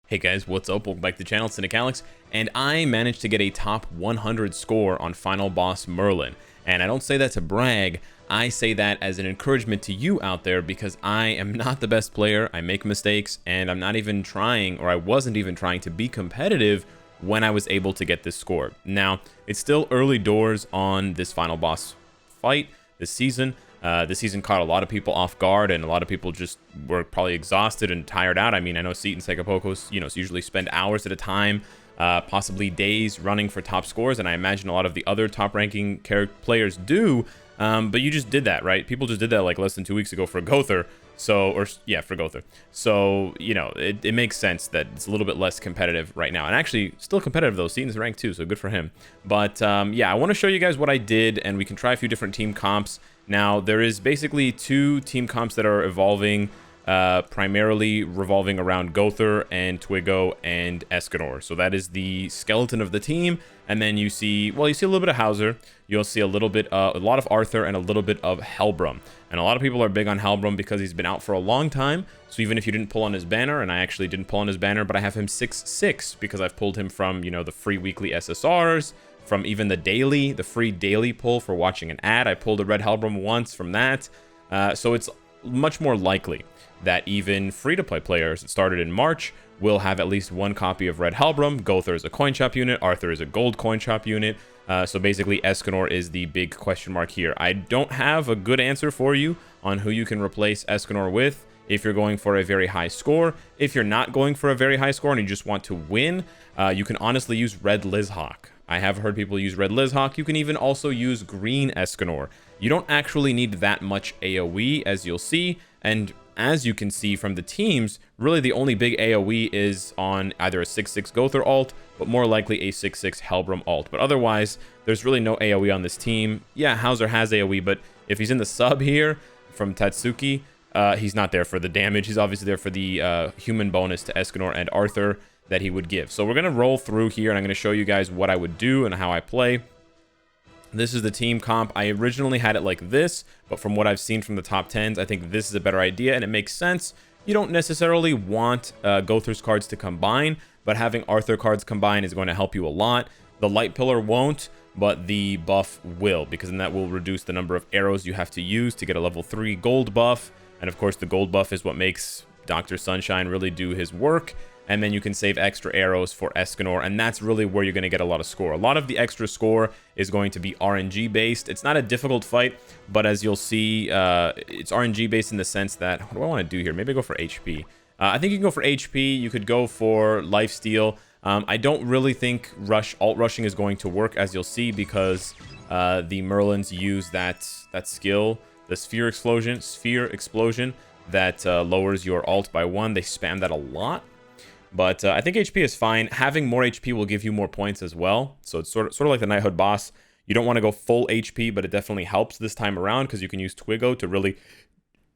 Hey guys, what's up? Welcome back to the channel, it's Alex, and I managed to get a top 100 score on Final Boss Merlin. And I don't say that to brag, I say that as an encouragement to you out there because I am not the best player, I make mistakes, and I'm not even trying, or I wasn't even trying to be competitive when I was able to get this score. Now, it's still early doors on this Final Boss fight this season. This season caught a lot of people off guard, and a lot of people just were probably exhausted and tired out. I mean, I know Seat and Segapocos, usually spend hours at a time, possibly days running for top scores, and I imagine a lot of the other top-ranking players do. But you just did that, right? People just did that like less than 2 weeks ago for Gother. For Gother. So, it makes sense that it's a little bit less competitive right now. And actually, still competitive though. Seaton's ranked 2, so good for him. But yeah, I want to show you guys what I did, and we can try a few different team comps. Now, there is basically 2 team comps that are evolving, primarily revolving around Gother and Twigo and Escanor. So that is the skeleton of the team. And then you see a little bit of Hauser. You'll see a lot of Arthur and a little bit of Helbrum. And a lot of people are big on Helbrum because he's been out for a long time. So even if you didn't pull on his banner, and I actually didn't pull on his banner, but I have him 6/6 because I've pulled him from, the free weekly SSRs, from even the free daily pull for watching an ad. I pulled a red Helbrum once from that. So it's much more likely that even free-to-play players that started in March will have at least one copy of red Helbrum. Gother is a coin shop unit. Arthur is a gold coin shop unit. So basically, Escanor is the big question mark here. I don't have a good answer for you on who you can replace Escanor with if you're going for a very high score. If you're not going for a very high score and you just want to win, you can honestly use red Lizhawk. I have heard people use red Lizhawk. You can even also use green Escanor. You don't actually need that much AoE, as you'll see, and as you can see from the teams, really the only big AoE is on either a 6/6 Gother alt, but more likely a 6/6 Helbrum alt. But otherwise, there's really no AoE on this team. Yeah, Hauser has AoE, but if he's in the sub here from Tatsuki, he's not there for the damage. He's obviously there for the human bonus to Escanor and Arthur that he would give. So we're going to roll through here, and I'm going to show you guys what I would do and how I play. This is the team comp. I originally had it like this, but from what I've seen from the top 10s, I think this is a better idea, and it makes sense. You don't necessarily want Gother's cards to combine, but having Arthur cards combine is going to help you a lot. The light pillar won't, but the buff will, because then that will reduce the number of arrows you have to use to get a level 3 gold buff. And of course, the gold buff is what makes Dr. Sunshine really do his work. And then you can save extra arrows for Escanor, and that's really where you're going to get a lot of score. A lot of the extra score is going to be RNG based. It's not a difficult fight, but as you'll see, it's RNG based in the sense that, what do I want to do here? Maybe I go for HP. I think you can go for HP. You could go for lifesteal. I don't really think alt rushing is going to work, as you'll see, because the Merlins use that skill, the sphere explosion that lowers your alt by 1. They spam that a lot. But I think HP is fine. Having more HP will give you more points as well. So it's sort of like the Knighthood boss. You don't want to go full HP, but it definitely helps this time around because you can use Twigo to really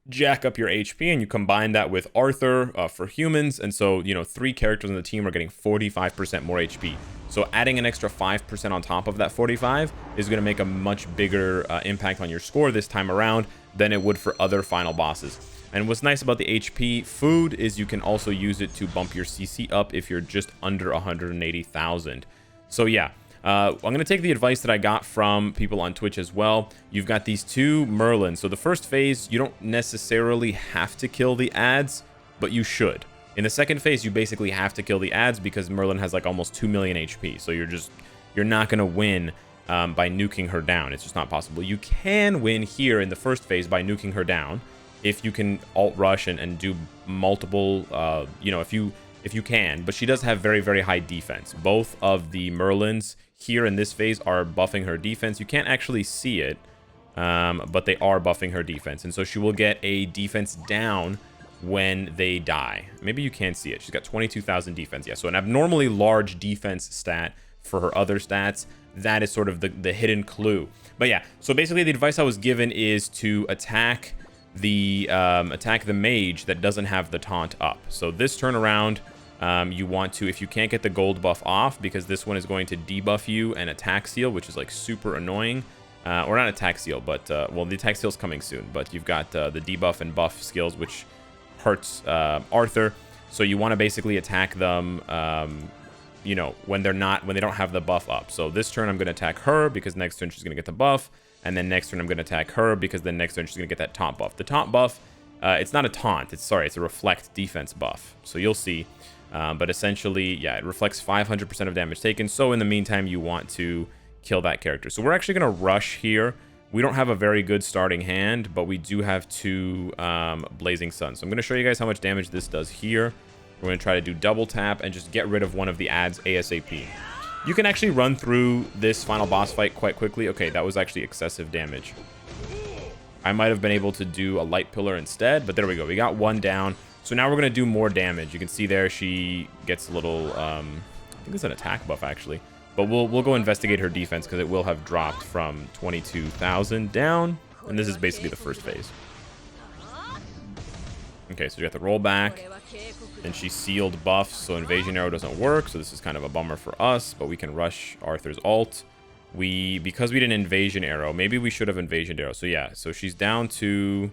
jack up your HP, and you combine that with Arthur for humans. And so, 3 characters on the team are getting 45% more HP. So adding an extra 5% on top of that 45 is going to make a much bigger impact on your score this time around than it would for other final bosses. And what's nice about the HP food is you can also use it to bump your CC up if you're just under 180,000. So yeah, I'm going to take the advice that I got from people on Twitch as well. You've got these 2 Merlins. So the first phase, you don't necessarily have to kill the ads, but you should. In the second phase, you basically have to kill the ads because Merlin has like almost 2 million HP. So you're not going to win by nuking her down. It's just not possible. You can win here in the first phase by nuking her down, if you can alt rush and do multiple, if you can. But she does have very, very high defense. Both of the Merlins here in this phase are buffing her defense. You can't actually see it, but they are buffing her defense. And so she will get a defense down when they die. Maybe you can't see it. She's got 22,000 defense. Yeah, so an abnormally large defense stat for her other stats. That is sort of the hidden clue. But yeah, so basically the advice I was given is to attack the mage that doesn't have the taunt up. So this turnaround, you want to, if you can't get the gold buff off, because this one is going to debuff you and attack seal, which is like super annoying. Or not attack seal, but well, the attack seal is coming soon, but you've got the debuff and buff skills, which hurts Arthur. So you want to basically attack them, you know, when they don't have the buff up. So this turn I'm going to attack her because next turn she's going to get the buff. And then next turn I'm going to attack her because then next turn she's going to get that taunt buff. The taunt buff, it's not a taunt. It's a reflect defense buff. So you'll see. But essentially, yeah, it reflects 500% of damage taken. So in the meantime, you want to kill that character. So we're actually going to rush here. We don't have a very good starting hand, but we do have 2 Blazing Suns. So I'm going to show you guys how much damage this does here. We're going to try to do double tap and just get rid of one of the ads ASAP. You can actually run through this final boss fight quite quickly. Okay, that was actually excessive damage. I might have been able to do a light pillar instead, but there we go. We got 1 down. So now we're going to do more damage. You can see there she gets a little, I think it's an attack buff actually. But we'll go investigate her defense because it will have dropped from 22,000 down. And this is basically the first phase. Okay, so you got the roll back. And she sealed buffs, so invasion arrow doesn't work. So this is kind of a bummer for us, but we can rush Arthur's ult. Because we didn't invasion arrow, maybe we should have invasion arrow. So yeah, so she's down to...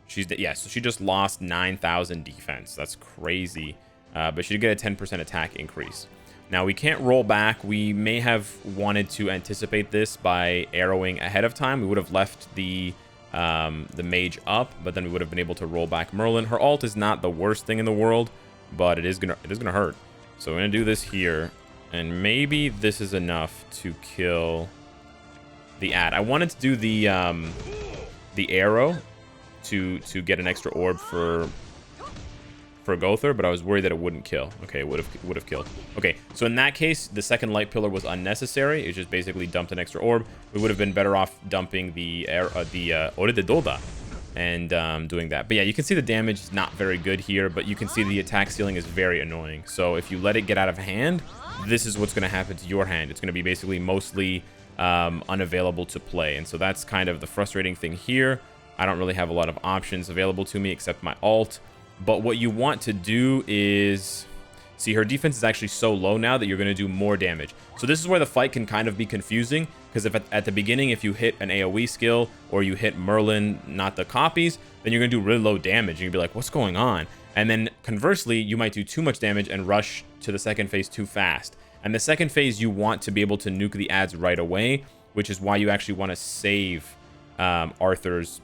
so she just lost 9,000 defense. That's crazy. But she did get a 10% attack increase. Now, we can't roll back. We may have wanted to anticipate this by arrowing ahead of time. We would have left the mage up, but then we would have been able to roll back Merlin. Her ult is not the worst thing in the world, but it is gonna hurt. So we're gonna do this here, and maybe this is enough to kill the ad. I wanted to do the arrow to get an extra orb for Gother, but I was worried that it wouldn't kill. Okay, it would have killed. Okay, so in that case, the second light pillar was unnecessary. It just basically dumped an extra orb. We would have been better off dumping the Ore de Doda and doing that. But yeah, you can see the damage is not very good here, but you can see the attack ceiling is very annoying. So if you let it get out of hand, this is what's going to happen to your hand. It's going to be basically mostly unavailable to play. And so that's kind of the frustrating thing here. I don't really have a lot of options available to me except my ult. But what you want to do is... See, her defense is actually so low now that you're going to do more damage. So this is where the fight can kind of be confusing. Because if at the beginning, if you hit an AoE skill or you hit Merlin, not the copies, then you're going to do really low damage. And you'll be like, what's going on? And then conversely, you might do too much damage and rush to the second phase too fast. And the second phase, you want to be able to nuke the ads right away, which is why you actually want to save Arthur's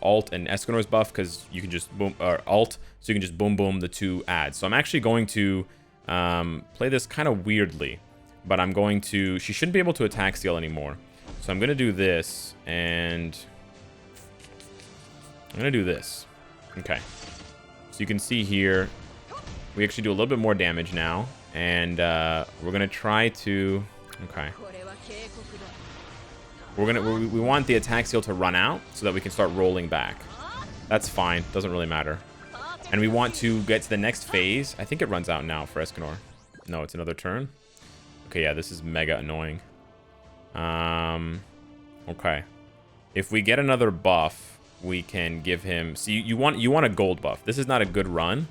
ult and Escanor's buff, because you can just boom ult, so you can just boom the 2 ads. So I'm actually going to play this kind of weirdly, but I'm going to... She shouldn't be able to attack seal anymore, so I'm going to do this, and I'm going to do this. Okay, so you can see here we actually do a little bit more damage now, and we're going to try to... Okay. We want the attack seal to run out so that we can start rolling back. That's fine. Doesn't really matter. And we want to get to the next phase. I think it runs out now for Escanor. No, it's another turn. Okay, yeah, this is mega annoying. Okay. If we get another buff, we can give him... See, you want a gold buff. This is not a good run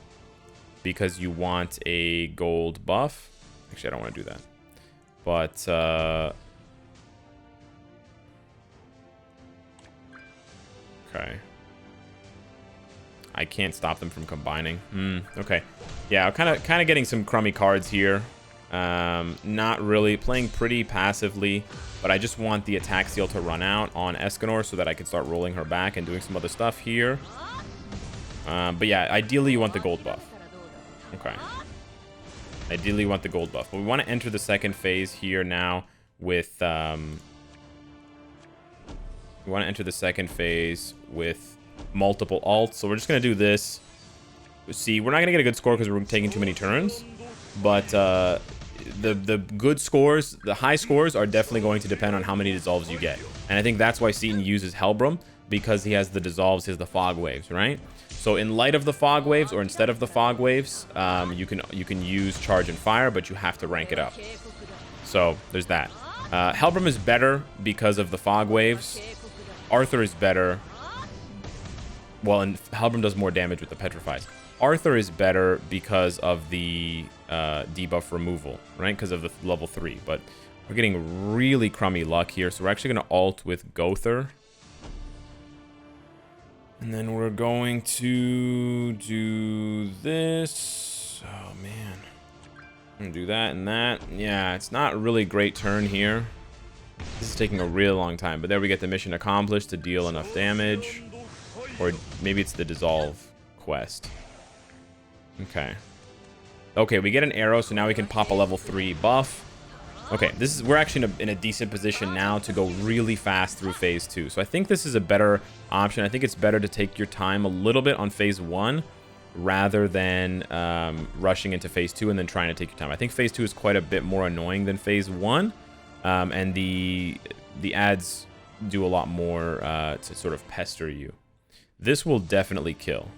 because you want a gold buff. Actually, I don't want to do that. But... Okay. I can't stop them from combining. Okay. Yeah, kind of getting some crummy cards here. Not really playing pretty passively, but I just want the attack seal to run out on Escanor so that I can start rolling her back and doing some other stuff here. But yeah, ideally you want the gold buff. Okay. Ideally you want the gold buff. But we want to enter the second phase here now with... We want to enter the second phase with multiple ults. So we're just going to do this. See, we're not going to get a good score because we're taking too many turns. But the good scores, the high scores are definitely going to depend on how many dissolves you get. And I think that's why Seaton uses Helbram, because he has the dissolves, he has the fog waves, right? So in light of the fog waves or instead of the fog waves, you can use charge and fire, but you have to rank it up. So there's that. Helbram is better because of the fog waves. Arthur is better. Well, and Helbram does more damage with the petrifies. Arthur is better because of the debuff removal, right? Because of the level 3. But we're getting really crummy luck here. So we're actually going to ult with Gother. And then we're going to do this. Oh, man. I'm going to do that and that. Yeah, it's not a really great turn here. This is taking a real long time. But there we get the mission accomplished to deal enough damage. Or maybe it's the dissolve quest. Okay. Okay, we get an arrow, so now we can pop a level 3 buff. Okay, we're actually in a decent position now to go really fast through phase 2. So I think this is a better option. I think it's better to take your time a little bit on phase 1 rather than rushing into phase 2 and then trying to take your time. I think phase 2 is quite a bit more annoying than phase 1, and the ads do a lot more to sort of pester you. This will definitely kill.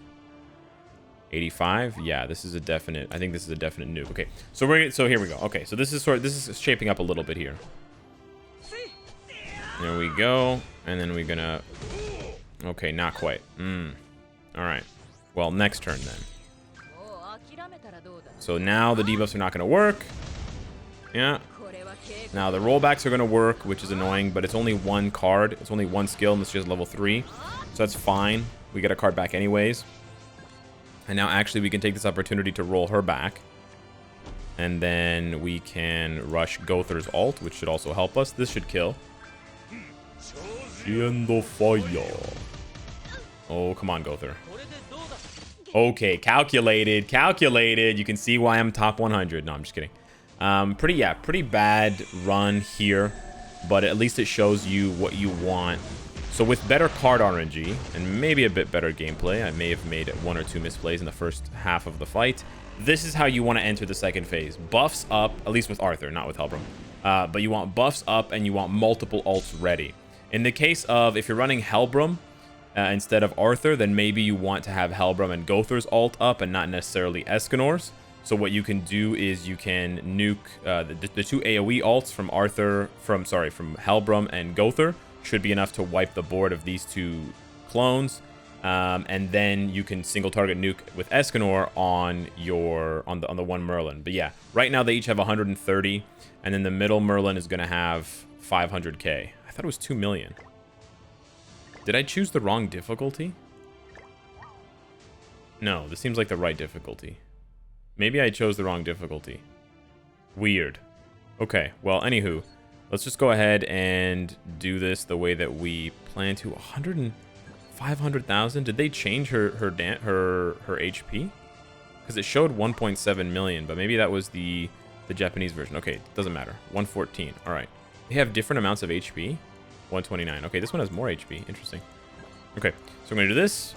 85. Yeah, this is a definite. I think this is a definite nuke. Okay, so here we go. Okay, so this is shaping up a little bit here. There we go, and then we're gonna. Okay, not quite. All right. Well, next turn then. So now the debuffs are not gonna work. Yeah. Now the rollbacks are gonna work, which is annoying, but it's only one card. It's only one skill, and it's just level 3, so that's fine. We get a card back anyways. And now actually we can take this opportunity to roll her back. And then we can rush Gother's ult, which should also help us. This should kill. Oh, come on, Gother. Okay, calculated. You can see why I'm top 100. No, I'm just kidding. Pretty bad run here. But at least it shows you what you want. So with better card RNG, and maybe a bit better gameplay, I may have made 1 or 2 misplays in the first half of the fight. This is how you want to enter the second phase. Buffs up, at least with Arthur, not with Helbram. But you want buffs up, and you want multiple ults ready. In the case of, if you're running Helbram instead of Arthur, then maybe you want to have Helbram and Gother's ult up, and not necessarily Escanor's. So what you can do is you can nuke the 2 AoE ults from from Helbram and Gother. Should be enough to wipe the board of these 2 clones, and then you can single target nuke with Escanor on the one Merlin. But yeah, right now they each have 130, and then the middle Merlin is going to have 500k. I thought it was 2 million. Did I choose the wrong difficulty? No, this seems like the right difficulty. Maybe I chose the wrong difficulty. Weird. Okay, well, anywho. Let's just go ahead and do this the way that we plan to. 500,000. Did they change her HP? Because it showed 1.7 million, but maybe that was the Japanese version. Okay, doesn't matter. 114. All right. They have different amounts of HP. 129. Okay, this one has more HP. Interesting. Okay, so we're gonna do this,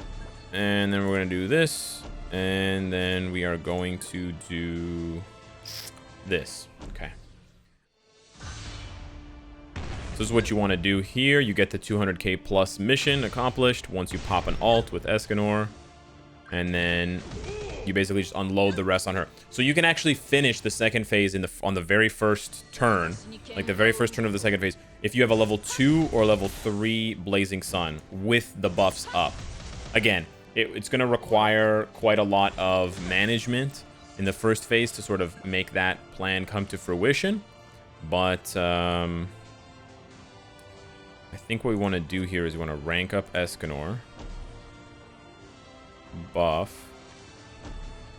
and then we're gonna do this, and then we are going to do this. Okay. This is what you want to do here. You get the 200k plus mission accomplished once you pop an ult with Escanor, and then you basically just unload the rest on her. So you can actually finish the second phase on the very first turn, like the very first turn of the second phase, if you have a level 2 or level 3 Blazing Sun with the buffs up. Again, it's going to require quite a lot of management in the first phase to sort of make that plan come to fruition, but I think what we want to do here is we want to rank up Escanor, buff,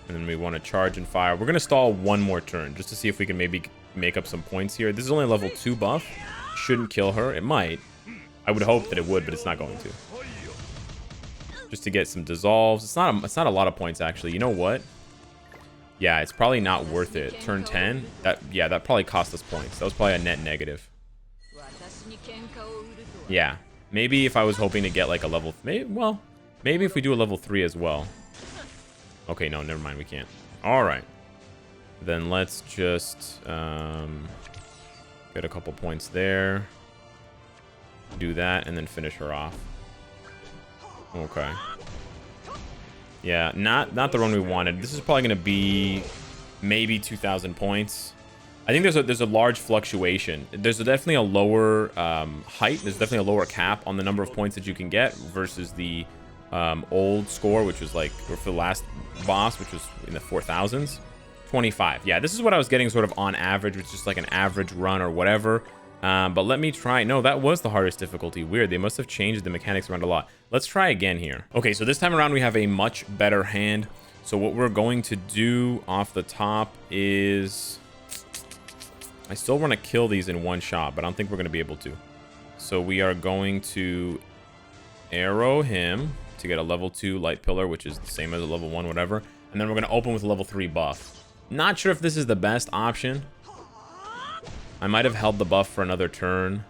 and then we want to charge and fire. We're going to stall 1 more turn just to see if we can maybe make up some points here. This is only a level 2 buff. Shouldn't kill her. It might. I would hope that it would, but it's not going to. Just to get some dissolves. It's not a lot of points, actually. You know what? Yeah, it's probably not worth it. Turn 10. That probably cost us points. That was probably a net negative. Yeah, maybe if I was hoping to get like a level, maybe if we do a level 3 as well. Okay, no, never mind, we can't. All right, then let's just get a couple points there, do that, and then finish her off. Okay. Yeah, not the one we wanted. This is probably gonna be maybe 2,000 points. I think there's a large fluctuation. There's definitely a lower height. There's definitely a lower cap on the number of points that you can get versus the old score, which was like, or for the last boss, which was in the 4,000s. 25. Yeah, this is what I was getting sort of on average, which is just like an average run or whatever. But let me try. No, that was the hardest difficulty. Weird. They must have changed the mechanics around a lot. Let's try again here. Okay, so this time around we have a much better hand. So what we're going to do off the top is... I still want to kill these in one shot, but I don't think we're going to be able to. So we are going to arrow him to get a level 2 light pillar, which is the same as a level 1, whatever. And then we're going to open with a level 3 buff. Not sure if this is the best option. I might have held the buff for another turn.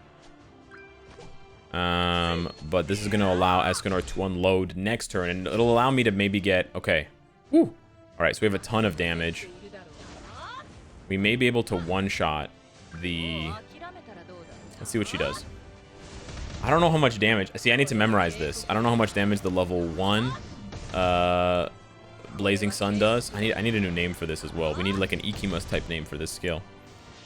But this is going to allow Escanor to unload next turn. And it'll allow me to maybe get... Okay. Woo. All right, so we have a ton of damage. We may be able to one-shot the... Let's see what she does. I don't know how much damage... See, I need to memorize this. I don't know how much damage the level 1 Blazing Sun does. I need a new name for this as well. We need like an Ikimas type name for this skill.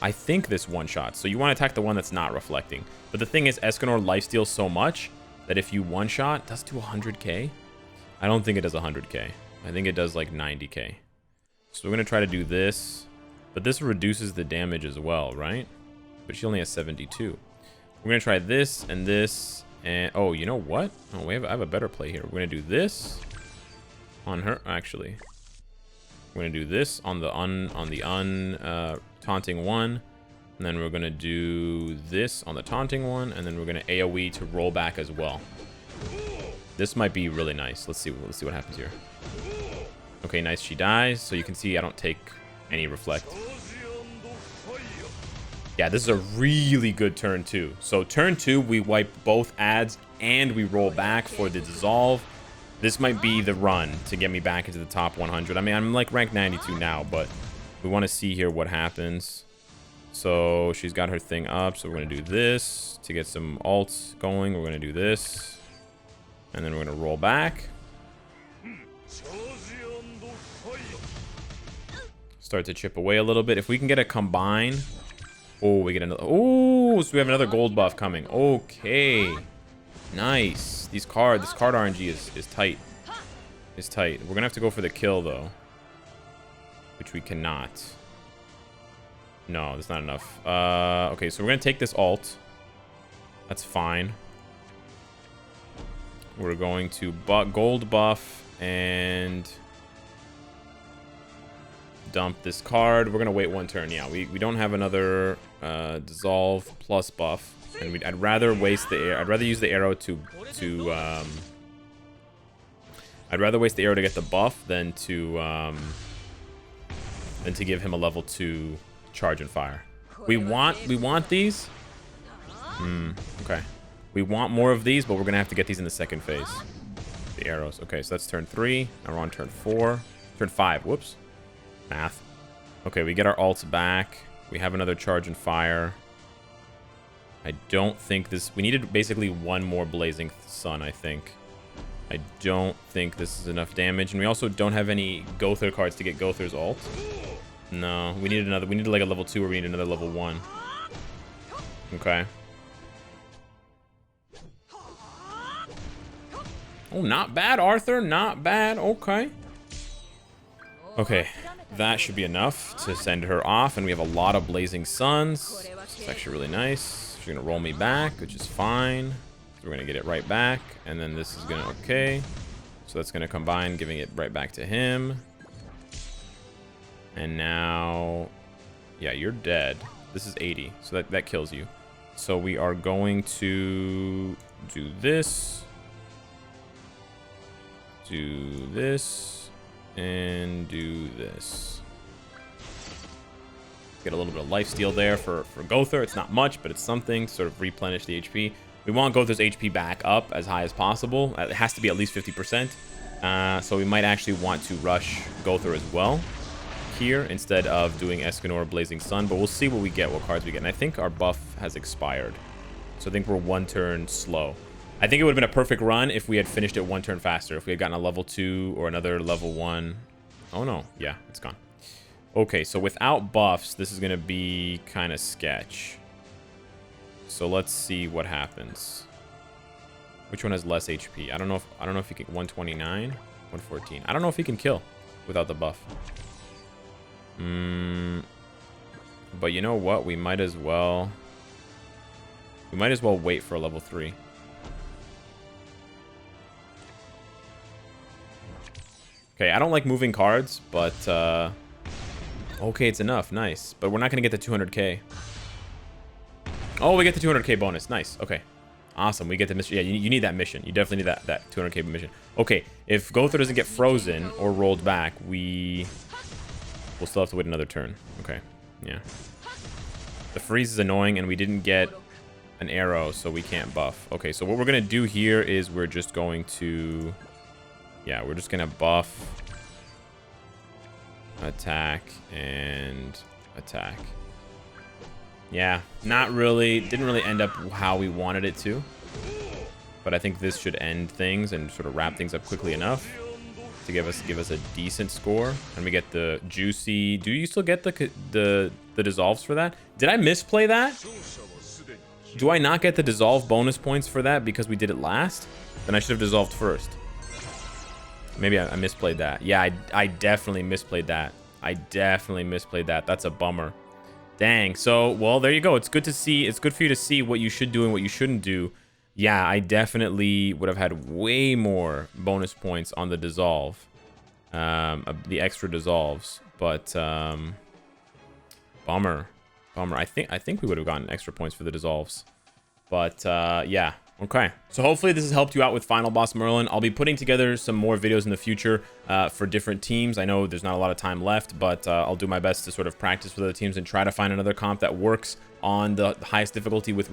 I think this one-shot. So you want to attack the one that's not reflecting. But the thing is, Escanor lifesteals so much that if you one-shot, does it do 100k? I don't think it does 100k. I think it does like 90k. So we're going to try to do this. But this reduces the damage as well, right? But she only has 72. We're going to try this and this. And oh, you know what? Oh, I have a better play here. We're going to do this on her, actually. We're going to do this on the taunting one. And then we're going to do this on the taunting one. And then we're going to AoE to roll back as well. This might be really nice. Let's see what happens here. Okay, nice. She dies. So you can see I don't take any reflect. Yeah, this is a really good turn 2. So turn 2, we wipe both adds and we roll back for the dissolve. This might be the run to get me back into the top 100. I mean, I'm like rank 92 now, but we want to see here what happens. So she's got her thing up. So we're going to do this to get some ults going. We're going to do this. And then we're going to roll back. Start to chip away a little bit. If we can get a combine... Oh, we get another... Oh, so we have another gold buff coming. Okay. Nice. This card RNG is tight. It's tight. We're going to have to go for the kill, though. Which we cannot. No, that's not enough. Okay, so we're going to take this ult. That's fine. We're going to gold buff and... dump this card. We're going to wait one turn. Yeah, we don't have another dissolve plus buff. And I'd rather waste the air. I'd rather use the arrow I'd rather waste the arrow to get the buff than to give him a level 2 charge and fire. We want these. Okay. We want more of these, but we're going to have to get these in the second phase. The arrows. Okay, so that's turn 3. Now we're on turn 4. Turn 5. Whoops. Math. Okay, we get our ults back. We have another charge and fire. I don't think this... We needed basically one more Blazing Sun, I think. I don't think this is enough damage. And we also don't have any Gother cards to get Gother's ult. No, we need another... We need like a level 2 or we need another level 1. Okay. Oh, not bad, Arthur. Not bad. Okay. Okay. That should be enough to send her off, and we have a lot of Blazing Suns. It's actually really nice. She's gonna roll me back, which is fine. So we're gonna get it right back, and then this is gonna okay. So that's gonna combine, giving it right back to him. And now, yeah, you're dead. This is 80, so that kills you. So we are going to do this, and do this. Get a little bit of lifesteal there for Gother. It's not much, but it's something to sort of replenish the HP. We want Gother's HP back up as high as possible. It has to be at least 50%. So we might actually want to rush Gother as well here instead of doing Escanor Blazing Sun. But we'll see what we get, what cards we get. And I think our buff has expired. So I think we're one turn slow. I think it would have been a perfect run if we had finished it one turn faster. If we had gotten a level 2 or another level 1. Oh, no. Yeah, it's gone. Okay, so without buffs, this is going to be kind of sketch. So let's see what happens. Which one has less HP? I don't know if he can... 129? 114. I don't know if he can kill without the buff. But you know what? We might as well... We might as well wait for a level 3. Okay, I don't like moving cards, but okay, it's enough. Nice. But we're not going to get the 200k. Oh, we get the 200k bonus. Nice. Okay. Awesome. We get the mission. Yeah, you need that mission. You definitely need that 200k mission. Okay, if Gother doesn't get frozen or rolled back, we'll still have to wait another turn. Okay. Yeah. The freeze is annoying, and we didn't get an arrow, so we can't buff. Okay, so what we're going to do here is we're just going to... Yeah, we're just going to buff, attack, and attack. Yeah, not really, didn't really end up how we wanted it to. But I think this should end things and sort of wrap things up quickly enough to give us a decent score. And we get the juicy... Do you still get the dissolves for that? Did I misplay that? Do I not get the dissolve bonus points for that because we did it last? Then I should have dissolved first. Maybe I misplayed that. Yeah, I definitely misplayed that. I definitely misplayed that. That's a bummer. Dang. So, well, there you go. It's good to see. It's good for you to see what you should do and what you shouldn't do. Yeah, I definitely would have had way more bonus points on the dissolve. The extra dissolves. But, bummer. Bummer. I think we would have gotten extra points for the dissolves. But, yeah. Okay, so hopefully this has helped you out with Final Boss Merlin. I'll be putting together some more videos in the future for different teams. I know there's not a lot of time left, but I'll do my best to sort of practice with other teams and try to find another comp that works on the highest difficulty with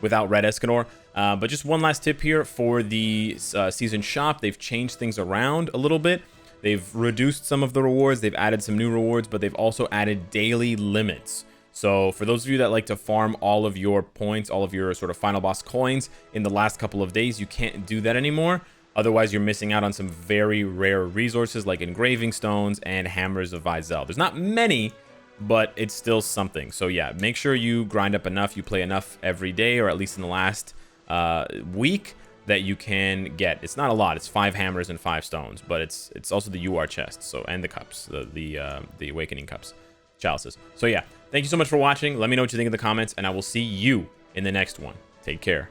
without Red Escanor. But just one last tip here for the season shop. They've changed things around a little bit. They've reduced some of the rewards. They've added some new rewards, but they've also added daily limits. So for those of you that like to farm all of your points, all of your sort of final boss coins in the last couple of days, you can't do that anymore. Otherwise, you're missing out on some very rare resources like engraving stones and hammers of Vizel. There's not many, but it's still something. So yeah, make sure you grind up enough, you play enough every day, or at least in the last week, that you can get. It's not a lot. It's 5 hammers and 5 stones, but it's also the UR chest. So and the cups, the awakening cups, chalices. So yeah. Thank you so much for watching. Let me know what you think in the comments, and I will see you in the next one. Take care.